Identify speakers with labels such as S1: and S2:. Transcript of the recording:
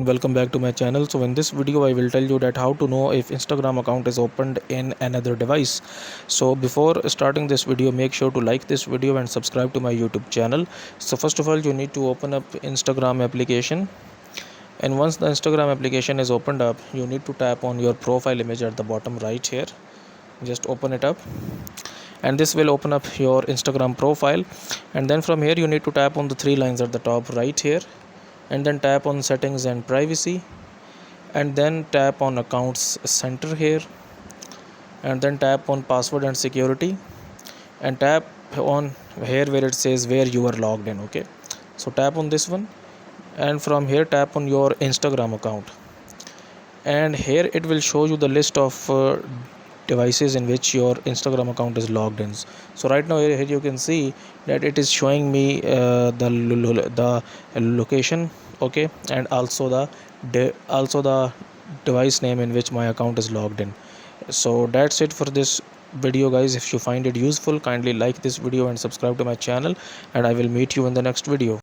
S1: Welcome back to my channel. So in this video I will tell you that how to know if Instagram account is opened in another device. So before starting this video, make sure to like this video and subscribe to my YouTube channel. So first of all, you need to open up Instagram application, and once the Instagram application is opened up, you need to tap on your profile image at the bottom right here. Just open it up, and this will open up your Instagram profile. And then from here you need to tap on the three lines at the top right here, and then tap on settings and privacy, and then tap on accounts center here, and then tap on password and security, and tap on here where it says where you are logged in. Okay, so tap on this one, and from here tap on your Instagram account, and here it will show you the list of devices in which your Instagram account is logged in. So right now here you can see that it is showing me the location, okay, and also the device name in which my account is logged in. So that's it for this video, guys. If you find it useful, kindly like this video and subscribe to my channel, and I will meet you in the next video.